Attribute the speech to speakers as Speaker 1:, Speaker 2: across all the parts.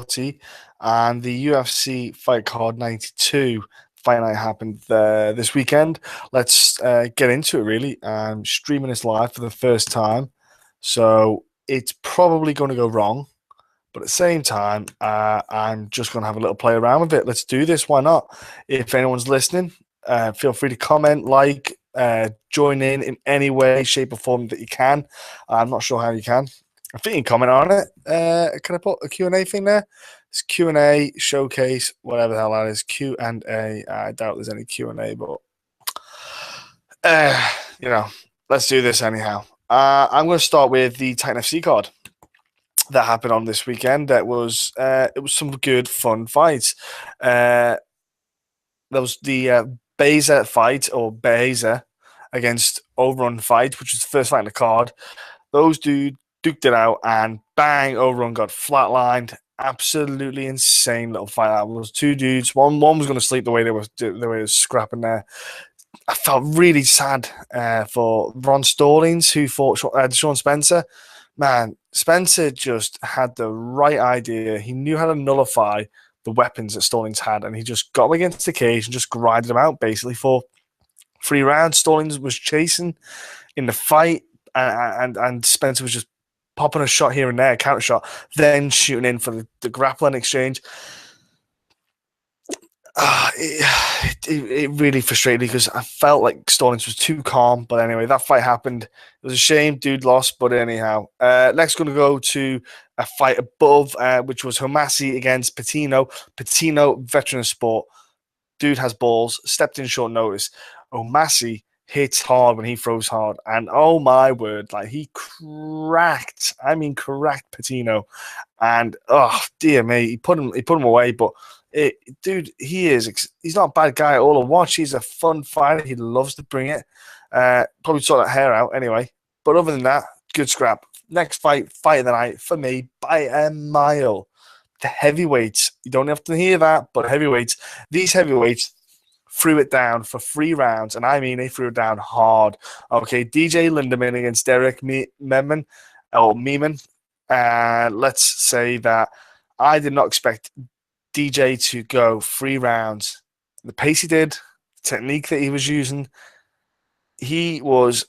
Speaker 1: 40 and the UFC Fight Card 92 fight night happened this weekend. Let's get into it really. I'm streaming this live for the first time, so it's probably going to go wrong. But at the same time, I'm just going to have a little play around with it. Let's do this. Why not? If anyone's listening, feel free to comment, like, join in any way, shape, or form that you can. I'm not sure how you can. I think you can comment on it. Can I put a Q&A thing there? It's Q&A, showcase, whatever the hell that is. Q&A. I doubt there's any Q&A, but, uh, you know, let's do this anyhow. I'm going to start with the Titan FC card that happened on this weekend. That was it was some good fun fights. There was the Beza fight or Beza against Overrun fight, which was the first fight in the card. Those dudes duked it out and bang, Overrun got flatlined. Absolutely insane little fight. That was two dudes. One was going to sleep the way they were scrapping there. I felt really sad for Ron Stallings, who fought Sean Spencer. Man, Spencer just had the right idea. He knew how to nullify the weapons that Stallings had, and he just got him against the cage and just grinded him out basically for 3 rounds. Stallings was chasing in the fight, and Spencer was just popping a shot here and there, counter shot, then shooting in for the grappling exchange. It really frustrated me because I felt like Stallings was too calm. But anyway, that fight happened. It was a shame. Dude lost, but anyhow. Next, going to go to a fight above, which was Homasi against Patino. Patino, veteran of sport. Dude has balls. Stepped in short notice. Homasi hits hard when he throws hard. And oh my word, like he cracked Patino. And oh dear me, he put him away, but dude, he's not a bad guy at all to watch. He's a fun fighter. He loves to bring it. Probably sort that hair out anyway. But other than that, good scrap. Next fight of the night for me by a mile. The heavyweights. You don't have to hear that, but heavyweights. These heavyweights threw it down for 3 rounds, and I mean they threw it down hard. Okay, DJ Lindemann against Derek Meeman. Let's say that I did not expect DJ to go 3 rounds. The pace he did, the technique that he was using, he was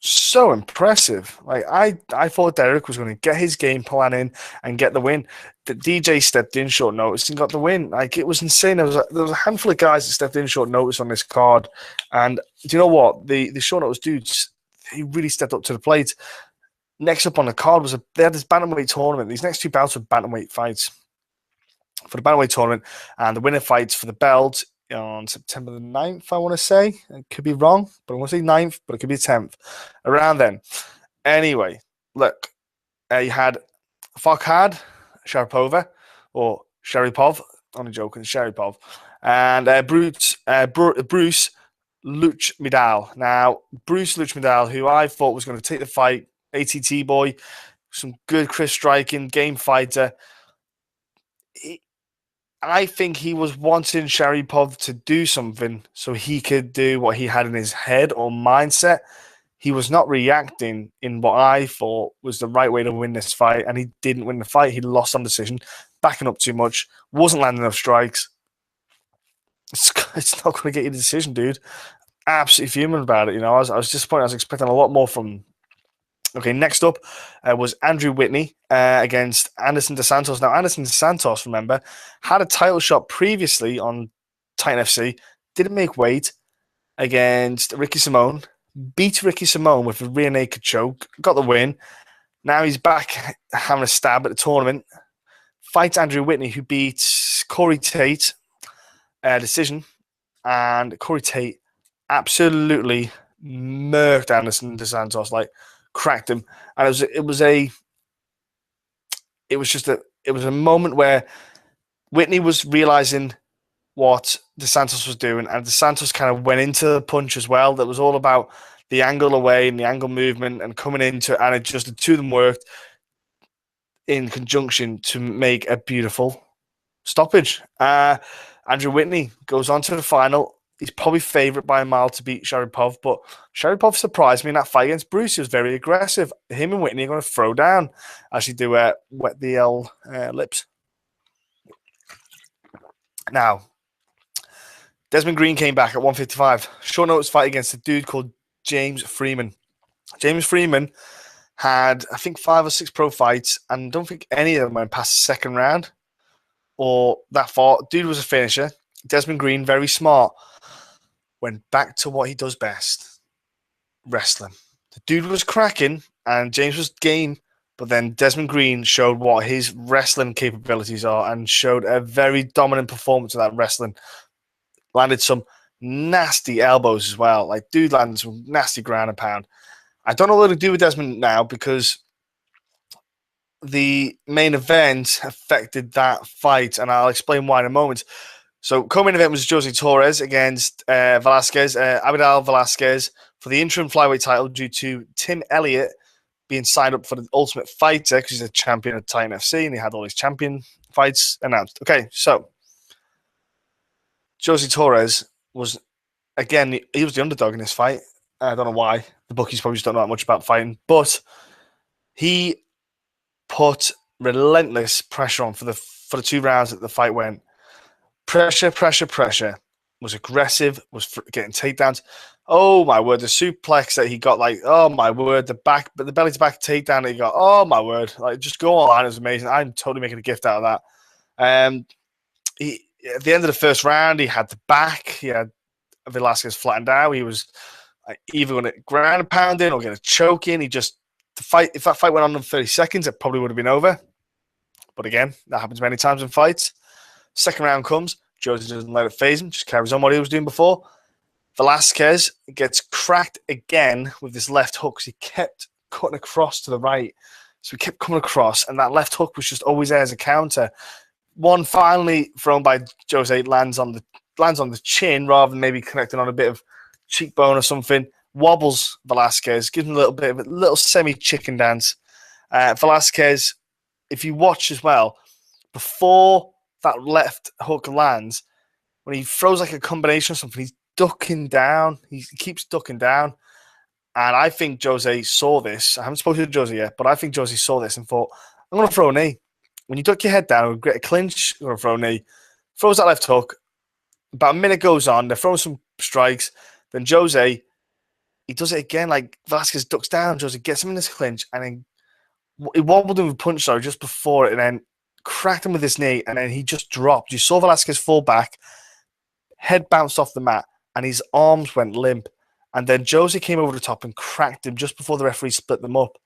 Speaker 1: so impressive. Like I thought Derek was going to get his game plan in and get the win. The DJ stepped in short notice and got the win. Like it was insane. There was a handful of guys that stepped in short notice on this card, and do you know what? The short notice dudes, he really stepped up to the plate. Next up on the card was they had this bantamweight tournament. These next 2 bouts were bantamweight fights for the bantamweight tournament, and the winner fights for the belt on September the 9th, I want to say. It could be wrong, but I want to say 9th, but it could be the 10th. Around then. Anyway, look, you had Farkhad Sharipova, or Sharipov, only joking, Sharipov, and Bruce Luchmidal. Now, Bruce Luchmidal, who I thought was going to take the fight, ATT boy, some good crisp striking, game fighter. I think he was wanting Sharipov to do something so he could do what he had in his head or mindset. He was not reacting in what I thought was the right way to win this fight, and he didn't win the fight. He lost on decision, backing up too much, wasn't landing enough strikes. It's not going to get you the decision, dude. Absolutely fuming about it. You know, I was disappointed. I was expecting a lot more from him. Okay, next up was Andrew Whitney against Anderson dos Santos. Now, Anderson dos Santos, remember, had a title shot previously on Titan FC, didn't make weight against Ricky Simone, beat Ricky Simone with a rear naked choke, got the win. Now he's back having a stab at the tournament, fights Andrew Whitney, who beats Corey Tate, decision, and Corey Tate absolutely murked Anderson dos Santos, like cracked him, and it was a moment where Whitney was realizing what dos Santos was doing, and dos Santos kind of went into the punch as well. That was all about the angle away and the angle movement and coming into it, and it just the two of them worked in conjunction to make a beautiful stoppage. Andrew Whitney goes on to the final. He's probably favourite by a mile to beat Sharipov, but Sharipov surprised me in that fight against Bruce. He was very aggressive. Him and Whitney are going to throw down as you do wet the lips. Now, Desmond Green came back at 155. Short notice fight against a dude called James Freeman. James Freeman had, I think, 5 or 6 pro fights, and I don't think any of them went past the second round or that far. Dude was a finisher. Desmond Green, very smart, went back to what he does best, wrestling. The dude was cracking, and James was game, but then Desmond Green showed what his wrestling capabilities are and showed a very dominant performance of that wrestling. Landed some nasty elbows as well. Like, dude landed some nasty ground and pound. I don't know what to do with Desmond now because the main event affected that fight, and I'll explain why in a moment. So, co-main event was Jose Torres against Abidal Velasquez for the interim flyweight title due to Tim Elliott being signed up for the Ultimate Fighter because he's a champion of Ttian FC and he had all his champion fights announced. Okay, so Jose Torres was, again, he was the underdog in this fight. I don't know why. The bookies probably just don't know that much about fighting, but he put relentless pressure on for the 2 rounds that the fight went. Pressure. Was aggressive, was getting takedowns. Oh my word, the suplex that he got, like, oh my word, the belly to back takedown that he got, oh my word, like, just go on, it was amazing. I'm totally making a gift out of that. He, at the end of the first round, he had the back, he had Velasquez flattened out. He was either going to ground and pound in or get a choke in. If that fight went on in 30 seconds, it probably would have been over. But again, that happens many times in fights. Second round comes. Jose doesn't let it phase him, just carries on what he was doing before. Velasquez gets cracked again with this left hook because he kept cutting across to the right. So he kept coming across, and that left hook was just always there as a counter. One finally thrown by Jose lands on the chin rather than maybe connecting on a bit of cheekbone or something. Wobbles Velasquez, gives him a little semi-chicken dance. Velasquez, if you watch as well, before that left hook lands, when he throws like a combination or something, he's ducking down. He keeps ducking down. And I think Jose saw this. I haven't spoken to Jose yet, but I think Jose saw this and thought, I'm going to throw a knee. When you duck your head down and get a clinch, you're going to throw a knee. Throws that left hook. About a minute goes on. They're throwing some strikes. Then Jose, he does it again. Like, Velasquez ducks down. Jose gets him in this clinch. And then he wobbled him with a punch, just before it. And then cracked him with his knee. And then he just dropped. You saw Velasquez fall back. Head bounced off the mat. And his arms went limp. And then Jose came over the top and cracked him just before the referee split them up.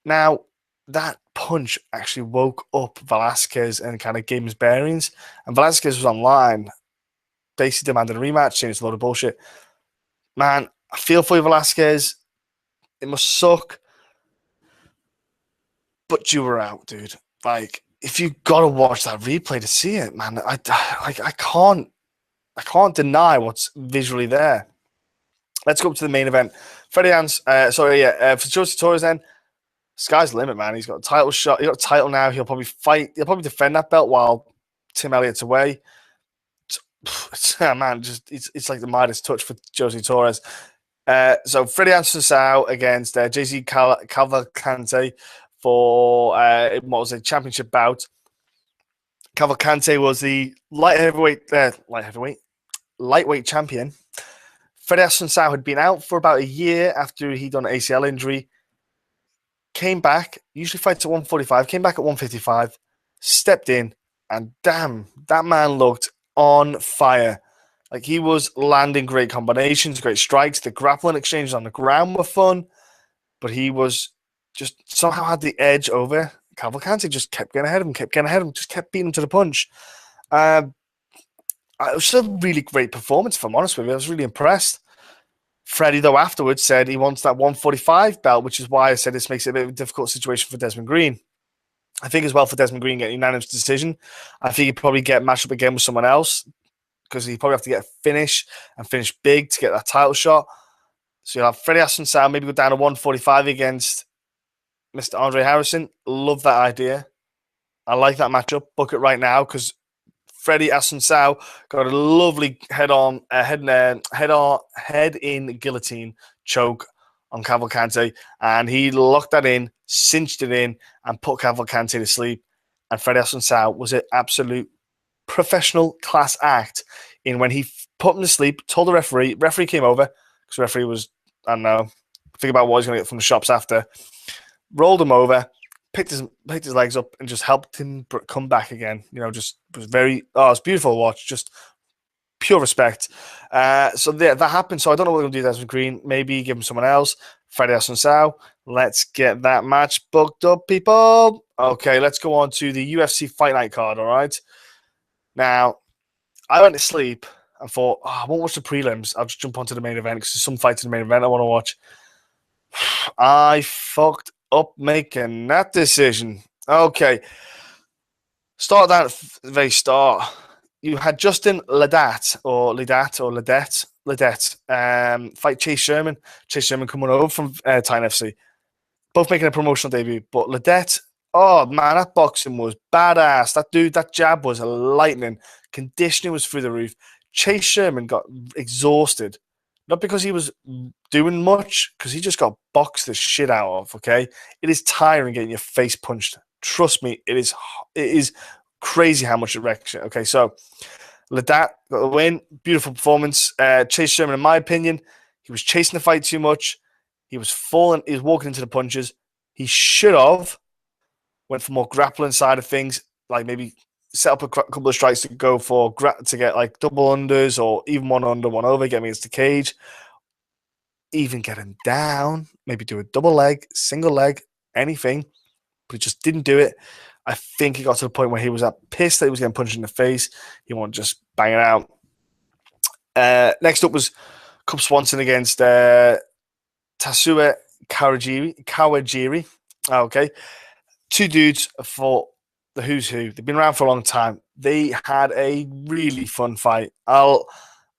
Speaker 1: Now, that punch actually woke up Velasquez and kind of gave him his bearings. And Velasquez was online, basically demanding a rematch, saying it's a load of bullshit. Man, I feel for you, Velasquez. It must suck. But you were out, dude. Like, if you got to watch that replay to see it, man, I can't deny what's visually there. Let's go up to the main event. For Jose Torres then, sky's the limit, man. He's got a title shot. He's got a title now. He'll probably fight. He'll probably defend that belt while Tim Elliott's away. It's like the Midas touch for Jose Torres. So Freddie Assunção against JC Cavalcante for what was a championship bout. Cavalcante was the lightweight champion. Freddie Assunção had been out for about a year after he'd done an ACL injury. Came back, usually fights at 145, came back at 155, stepped in, and damn, that man looked on fire. Like, he was landing great combinations, great strikes. The grappling exchanges on the ground were fun, but he was just somehow had the edge over. Cavalcante just kept getting ahead of him, just kept beating him to the punch. It was a really great performance, if I'm honest with you. I was really impressed. Freddie, though, afterwards said he wants that 145 belt, which is why I said this makes it a bit of a difficult situation for Desmond Green. I think as well for Desmond Green getting a unanimous decision, I think he'd probably get matched up again with someone else because he'd probably have to get a finish and finish big to get that title shot. So you'll have Freddie Assunção maybe go down to 145 against Mr. Andre Harrison. Love that idea. I like that matchup. Book it right now because Freddie Assunção got a lovely head-in guillotine choke on Cavalcante, and he locked that in, cinched it in, and put Cavalcante to sleep. And Freddie Assunção was an absolute professional class act in when he put him to sleep, told the referee. Referee came over because the referee was, I don't know, think about what he's going to get from the shops after. Rolled him over, picked his legs up, and just helped him come back again. Just was very. Oh, it's beautiful to watch. Just pure respect. So yeah, that happened. So I don't know what we're going to do with Desmond Green. Maybe give him someone else. Friday Assunção. Let's get that match booked up, people. Okay, let's go on to the UFC Fight Night card, all right? Now, I went to sleep and thought, I won't watch the prelims. I'll just jump onto the main event because there's some fights in the main event I want to watch. I fucked up making that decision. Okay. Start down at the very start. You had Justin Ledet fight Chase Sherman. Chase Sherman coming over from Ttian FC. Both making a promotional debut. But Ledet, oh man, that boxing was badass. That dude, that jab was lightning. Conditioning was through the roof. Chase Sherman got exhausted. Not because he was doing much, because he just got boxed the shit out of, okay? It is tiring getting your face punched. Trust me, it is crazy how much it wrecks you. Okay, so Ledet got the win. Beautiful performance. Chase Sherman, in my opinion, he was chasing the fight too much. He was falling. He was walking into the punches. He should have went for more grappling side of things, like maybe set up a couple of strikes to go for to get like double unders or even one under, one over, get me against the cage. Even get him down, maybe do a double leg, single leg, anything, but he just didn't do it. I think he got to the point where he was pissed that he was getting punched in the face. He wanted to just bang it out. Next up was Cub Swanson against Tatsuya Kawajiri. Okay. Two dudes for the who's who. They've been around for a long time. They had a really fun fight. I'll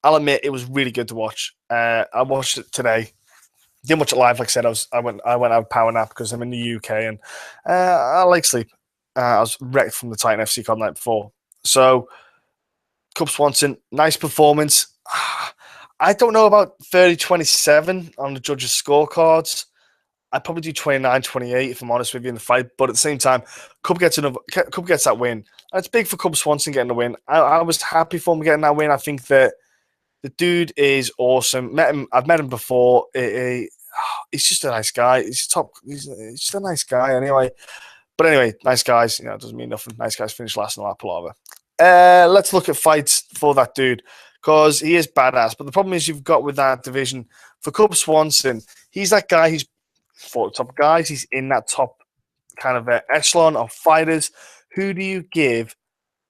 Speaker 1: admit it was really good to watch. I watched it today. Didn't watch it live, like I said. I went out of power nap because I'm in the UK and I like sleep. I was wrecked from the Ttian FC card night before. So, Cub Swanson, nice performance. I don't know about 30-27 on the judges' scorecards. I'd probably do 29-28 if I'm honest with you in the fight. But at the same time, Cub gets that win. And it's big for Cub Swanson getting the win. I was happy for him getting that win. I think that the dude is awesome. I've met him before. He's just a nice guy. He's just a nice guy anyway. But anyway, nice guys. It doesn't mean nothing. Nice guys finish last in La Palava. Let's look at fights for that dude because he is badass. But the problem is you've got with that division for Cub Swanson, he's that guy. He's fought top guys. He's in that top kind of echelon of fighters. Who do you give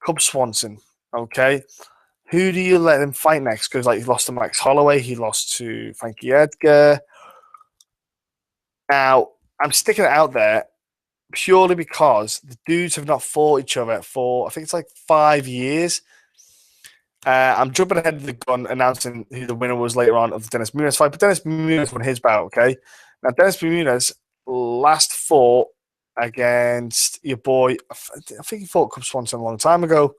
Speaker 1: Cub Swanson? Okay. Who do you let him fight next? Because he lost to Max Holloway. He lost to Frankie Edgar. Now, I'm sticking it out there purely because the dudes have not fought each other for, I think it's like 5 years. I'm jumping ahead of the gun, announcing who the winner was later on of the Dennis Muniz fight. But Dennis Muniz won his bout, okay? Now, Dennis Muniz last fought against your boy. I think he fought Cub Swanson a long time ago.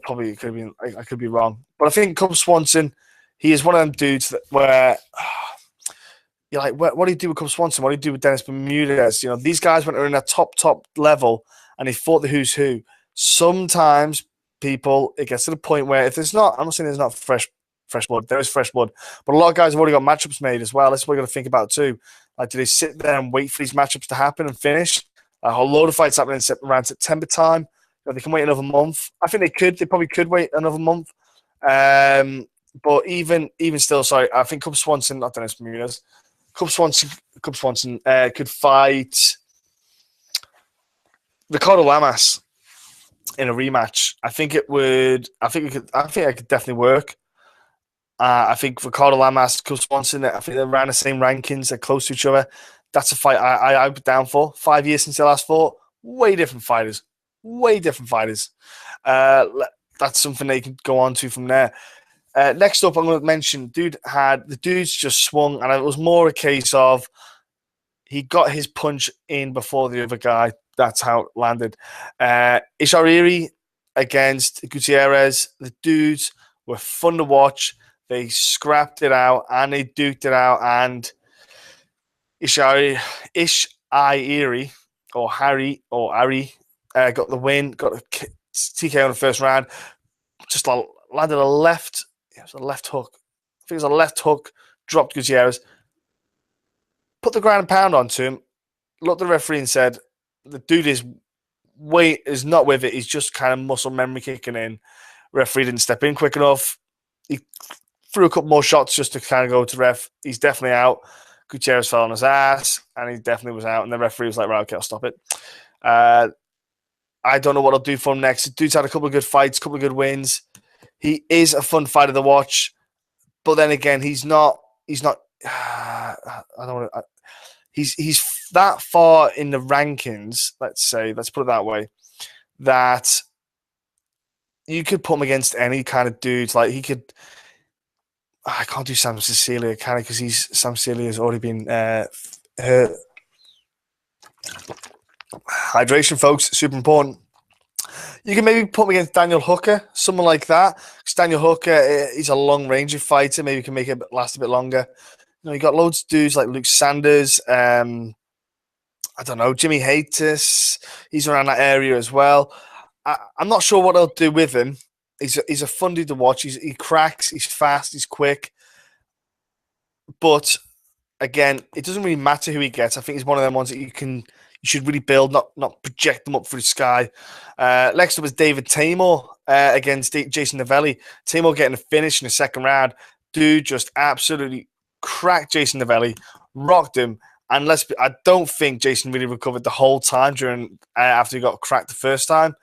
Speaker 1: Probably could have been. I could be wrong, but I think Cub Swanson, he is one of them dudes where you're like, what do you do with Cub Swanson? What do you do with Dennis Bermudez? These guys went in a top level and they fought the who's who. Sometimes it gets to the point where if there's not, I'm not saying there's not fresh blood. There is fresh blood, but a lot of guys have already got matchups made as well. That's what you got to think about too. Like, do they sit there and wait for these matchups to happen and finish? A whole load of fights happening around September time. They can wait another month. I think they could. They probably could wait another month. But even still, sorry, I think Cub Swanson, not Dennis Bermudez, Cub Swanson could fight Ricardo Lamas in a rematch. I think it could definitely work. I think Ricardo Lamas, Cub Swanson, I think they're around the same rankings. They're close to each other. That's a fight I'd be down for. 5 years since they last fought. Way different fighters. That's something they can go on to from there. Next up, I'm going to mention, the dudes just swung, and it was more a case of he got his punch in before the other guy. That's how it landed. Ishihara against Gutierrez. The dudes were fun to watch. They scrapped it out, and they duked it out, and Ishihara, or Harry, or Ari, got the win, got a TKO in the first round. Just landed a left. It was a left hook. I think it was a left hook. Dropped Gutierrez. Put the ground and pound onto him. Looked at the referee and said, "The dude is weight is not with it. He's just kind of muscle memory kicking in." Referee didn't step in quick enough. He threw a couple more shots just to kind of go to ref. He's definitely out. Gutierrez fell on his ass, and he definitely was out. And the referee was like, "Right, okay, I'll stop it." I don't know what I'll do for him next. The dude's had a couple of good fights, a couple of good wins. He is a fun fighter to watch, but then again, he's not. I don't want to. He's that far in the rankings. Let's put it that way. That you could put him against any kind of dudes. Like he could. I can't do Sam Cecilia, can I? Because Sam Cecilia's already been hurt. Hydration, folks, super important. You can maybe put him against Daniel Hooker, someone like that. Because Daniel Hooker, he's a long-range fighter. Maybe you can make it last a bit longer. You know, you got loads of dudes like Luke Sanders. I don't know, Jimmy Haytis. He's around that area as well. I'm not sure what I'll do with him. He's a fun dude to watch. He cracks. He's fast. He's quick. But again, it doesn't really matter who he gets. I think he's one of them ones that you should really build, not project them up through the sky. Next up was David Tamor against Jason Novelli. Tamor getting a finish in the second round. Dude just absolutely cracked Jason Novelli, rocked him, and I don't think Jason really recovered the whole time after he got cracked the first time.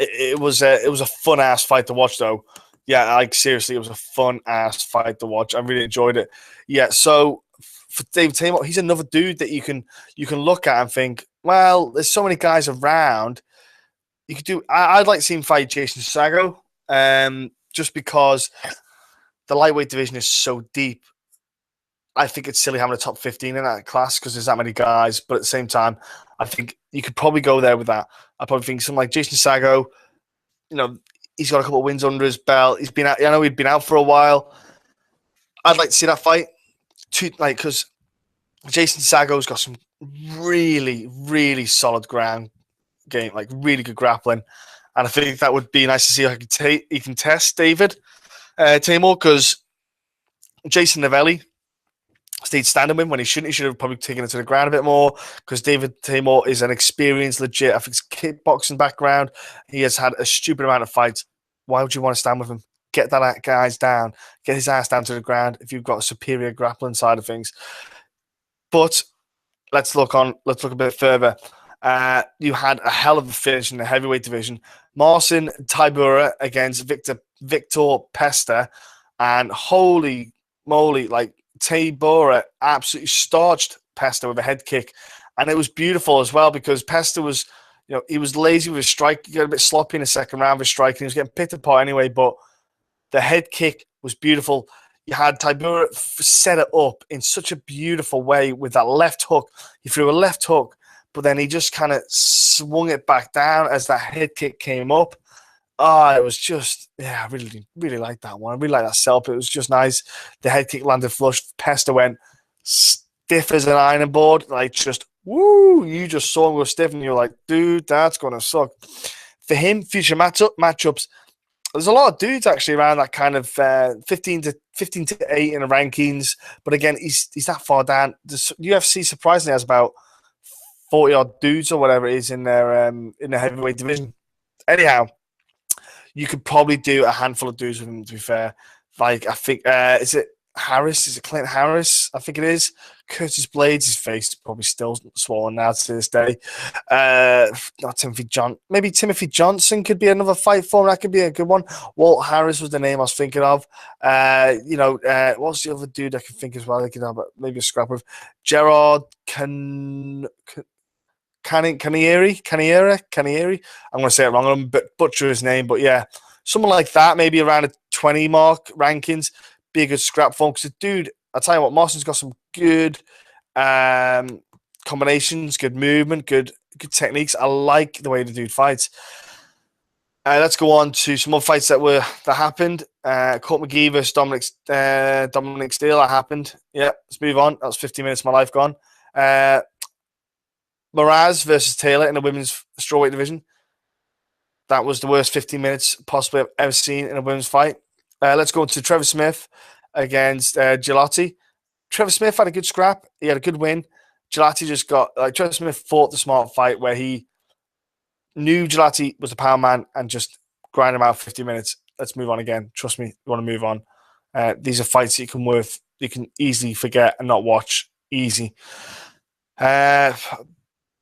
Speaker 1: It was a fun ass fight to watch though. Yeah, like seriously, it was a fun ass fight to watch. I really enjoyed it. Yeah, so for David Tamor, he's another dude that you can look at and think, well, there's so many guys around. You could do. I'd like to see him fight Jason Sago, just because the lightweight division is so deep. I think it's silly having a top 15 in that class because there's that many guys. But at the same time, I think you could probably go there with that. I probably think something like Jason Sago, you know, he's got a couple of wins under his belt. He's been out. I know he'd been out for a while. I'd like to see that fight, because Jason Sago's got some really, really solid ground game, like really good grappling, and I think that would be nice to see how he can test David Tamor, because Jason Novelli stayed standing with him when he shouldn't. He should have probably taken it to the ground a bit more, because David Tamor is an experienced, legit, I think it's kickboxing background. He has had a stupid amount of fights. Why would you want to stand with him? Get that guy's down. Get his ass down to the ground if you've got a superior grappling side of things. But let's look a bit further. You had a hell of a finish in the heavyweight division. Marcin Tybura against Victor Pesta. And holy moly, like Tybura absolutely starched Pesta with a head kick. And it was beautiful as well, because Pesta was, he was lazy with his strike. He got a bit sloppy in the second round of his striking. He was getting picked apart anyway, but the head kick was beautiful. You had Tybura set it up in such a beautiful way with that left hook. He threw a left hook, but then he just kind of swung it back down as that head kick came up. It was just, I really, really liked that one. I really liked that setup. It was just nice. The head kick landed flush. Pesta went stiff as an iron board. Like, just, woo, you just saw him go stiff, and you're like, dude, that's going to suck. For him, future matchups, there's a lot of dudes actually around that kind of 15 to 8 in the rankings. But again, he's that far down. The UFC surprisingly has about 40 odd dudes or whatever it is in their heavyweight division. Anyhow, you could probably do a handful of dudes with him, to be fair. Like, I think, is it Harris? Is it Clint Harris? I think it is. Curtis Blades, his face is probably still swollen now to this day. Not Timothy John. Maybe Timothy Johnson could be another fight for him. That could be a good one. Walt Harris was the name I was thinking of. What's the other dude I can think as well? I could have maybe a scrap with Gerard Canieri. I'm going to say it wrong. I'm going to butcher his name, but yeah, someone like that, maybe around a 20 mark rankings, be a good scrap for him. Because, dude, I'll tell you what, Marcin's got some good combinations, good movement, good techniques. I like the way the dude fights. Let's go on to some more fights that happened. Court McGee versus Dominic Steele. That happened. Yeah, let's move on. That was 15 minutes of my life gone. Moraz versus Taylor in the women's strawweight division. That was the worst 15 minutes possibly I've ever seen in a women's fight. Let's go to Trevor Smith against Gelati. Trevor Smith had a good scrap. He had a good win. Gelati just got Trevor Smith fought the smart fight where he knew Gelati was the power man and just grind him out 50 minutes. Let's move on again. Trust me, you want to move on. These are fights that you can easily forget and not watch. Easy.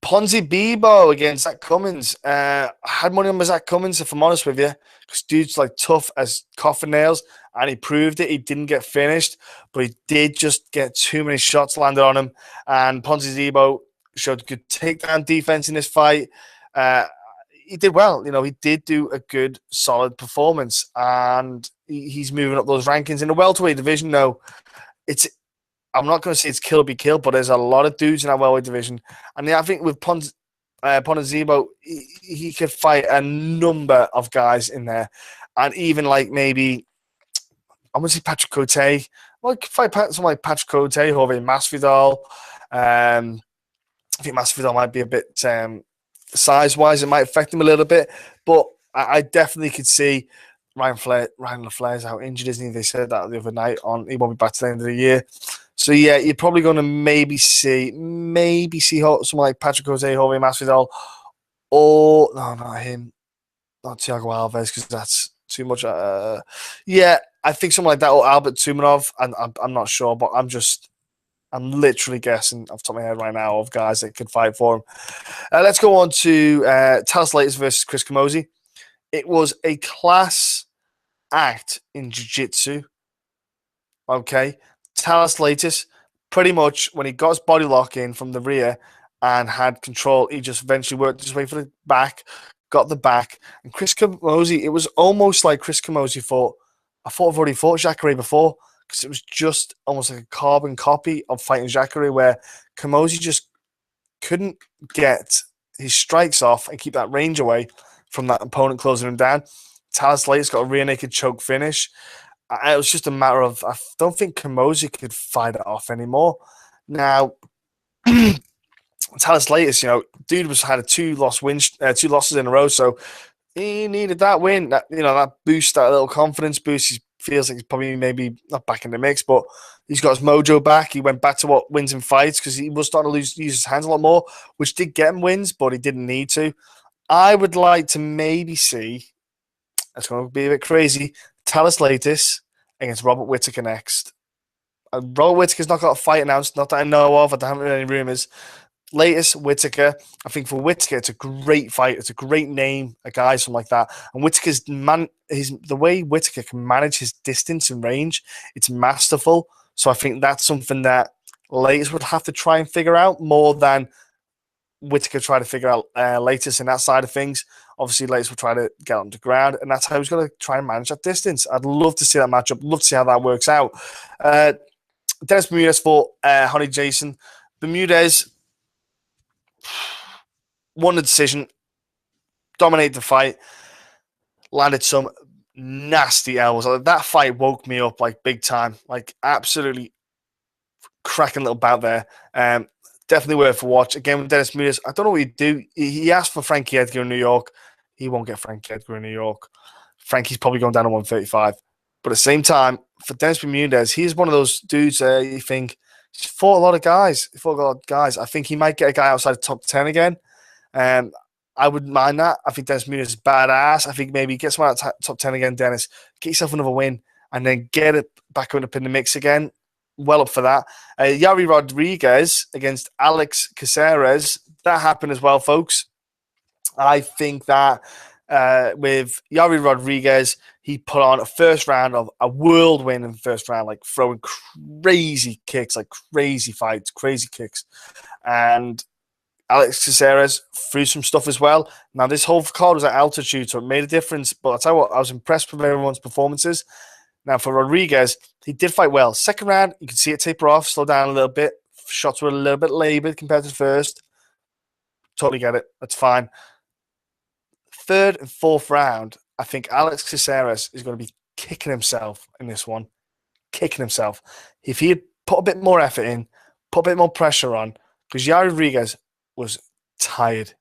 Speaker 1: Ponzi Bebo against Zach Cummins. I had money on Zach Cummins, if I'm honest with you, because dude's like tough as coffin nails, and he proved it. He didn't get finished, but he did just get too many shots landed on him. And Ponzi Bebo showed good takedown defense in this fight. He did well. You know, he did do a good, solid performance, and he's moving up those rankings in the welterweight division. Though I'm not going to say it's kill or be killed, but there's a lot of dudes in that welterweight division, and I think with Ponzinibbio, he could fight a number of guys in there, and even like maybe I want to see Patrick Cote. Well, fight someone like Patrick Cote, Jorge Masvidal. I think Masvidal might be a bit size-wise, it might affect him a little bit, but I definitely could see Ryan LaFleur's out injured, isn't he? They said that the other night he won't be back to the end of the year. So yeah, you're probably going to maybe see someone like Patrick Jose, Jorge Masvidal, or no, not him, not Thiago Alves, because that's too much. Yeah, I think someone like that, or Albert Tumanov. And I'm not sure, but I'm literally guessing off the top of my head right now of guys that could fight for him. Let's go on to Talis Latis versus Chris Camozzi. It was a class act in jiu-jitsu. Okay. Talis Latis, pretty much when he got his body lock in from the rear and had control, he just eventually worked his way for the back, got the back. And Chris Camozzi, it was almost like Chris Camozzi thought, I've already fought Jacare before, because it was just almost like a carbon copy of fighting Jacare, where Camozzi just couldn't get his strikes off and keep that range away from that opponent closing him down. Talis Latis got a rear naked choke finish. It was just a matter of, I don't think Camozzi could fight it off anymore. Now, Talis Latis, dude had two losses in a row, so he needed that win. That boost, that little confidence boost. He feels like he's probably maybe not back in the mix, but he's got his mojo back. He went back to what wins in fights, because he was starting to use his hands a lot more, which did get him wins, but he didn't need to. I would like to maybe see, it's going to be a bit crazy, Talis Latis against Robert Whittaker next. Robert Whittaker's not got a fight announced, not that I know of. I haven't heard any rumours. Latis, Whittaker. I think for Whittaker, it's a great fight. It's a great name, a guy, something like that. And Whittaker's the way Whittaker can manage his distance and range, it's masterful. So I think that's something that Latis would have to try and figure out more than Whittaker try to figure out Latis in that side of things. Obviously, Latis will try to get on the ground, and that's how he's going to try and manage that distance. I'd love to see that matchup. Love to see how that works out. Dennis Bermudez fought Honey Jason. Bermudez won the decision, dominated the fight, landed some nasty elbows. That fight woke me up like big time, like absolutely cracking little bout there. Definitely worth a watch. Again, with Dennis Bermudez, I don't know what he'd do. He asked for Frankie Edgar in New York. He won't get Frankie Edgar in New York. Frankie's probably going down to 135. But at the same time, for Dennis Bermudez, he's one of those dudes you think he's fought a lot of guys. I think he might get a guy outside the top 10 again. I wouldn't mind that. I think Dennis Bermudez is badass. I think maybe get someone out of top 10 again, Dennis. Get yourself another win and then get it back up in the mix again. Well up for that. Yari Rodriguez against Alex Caceres. That happened as well, folks. I think that with Yari Rodriguez, he put on a first round of a world win in the first round, like throwing crazy kicks, like crazy fights, crazy kicks. And Alex Caceres threw some stuff as well. Now, this whole card was at altitude, so it made a difference. But I'll tell you what, I was impressed with everyone's performances. Now, for Rodriguez, he did fight well. Second round, you could see it taper off, slow down a little bit. Shots were a little bit labored compared to the first. Totally get it. That's fine. Third and fourth round, I think Alex Caceres is going to be kicking himself in this one. Kicking himself. If he had put a bit more effort in, put a bit more pressure on, because Yari Rodriguez was tired.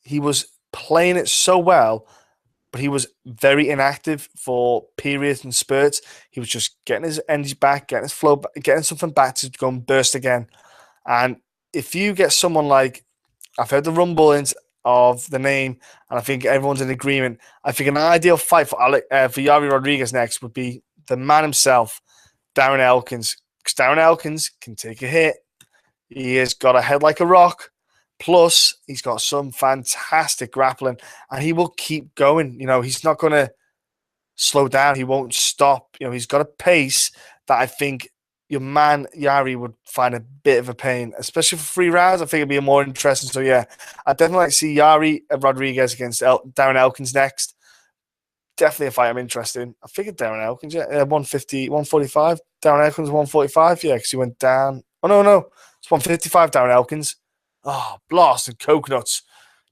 Speaker 1: He was playing it so well, but he was very inactive for periods and spurts. He was just getting his energy back, getting his flow, getting something back to go and burst again. And if you get someone like, I've heard the rumblings of the name, and I think everyone's in agreement. I think an ideal fight for for Yari Rodriguez next would be the man himself, Darren Elkins. Because Darren Elkins can take a hit. He has got a head like a rock. Plus, he's got some fantastic grappling, and he will keep going. He's not going to slow down. He won't stop. He's got a pace that I think your man Yari would find a bit of a pain, especially for 3 rounds. I think it'd be more interesting. So yeah, I'd definitely like to see Yari Rodriguez against Darren Elkins next. Definitely a fight I'm interested in. I figured Darren Elkins, yeah, 150, 145. Darren Elkins 145, yeah, because he went down. Oh no, it's 155. Darren Elkins. Oh, blast and coconuts.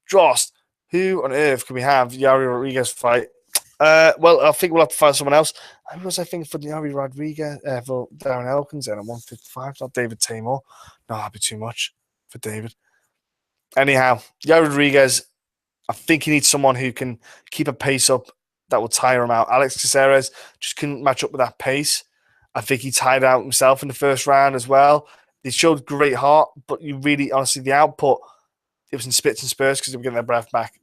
Speaker 1: Drost. Who on earth can we have Yari Rodriguez fight? Well, I think we'll have to find someone else. Who was I thinking for Yari Rodriguez, for Darren Elkins then at 155? Not David Tamor. No, that'd be too much for David. Anyhow, Yari Rodriguez, I think he needs someone who can keep a pace up that will tire him out. Alex Caceres just couldn't match up with that pace. I think he tired out himself in the first round as well. He showed great heart, but you really, honestly, the output, it was in spits and spurs because they were getting their breath back.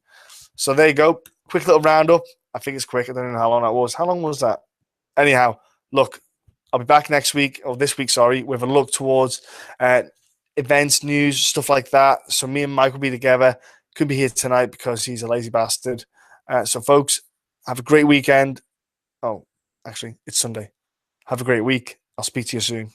Speaker 1: So there you go. Quick little roundup. I think it's quick. I don't know how long that was. How long was that? Anyhow, look, I'll be back next week, or this week, sorry, with a look towards events, news, stuff like that. So me and Mike will be together. Could be here tonight because he's a lazy bastard. So folks, have a great weekend. Oh, actually, it's Sunday. Have a great week. I'll speak to you soon.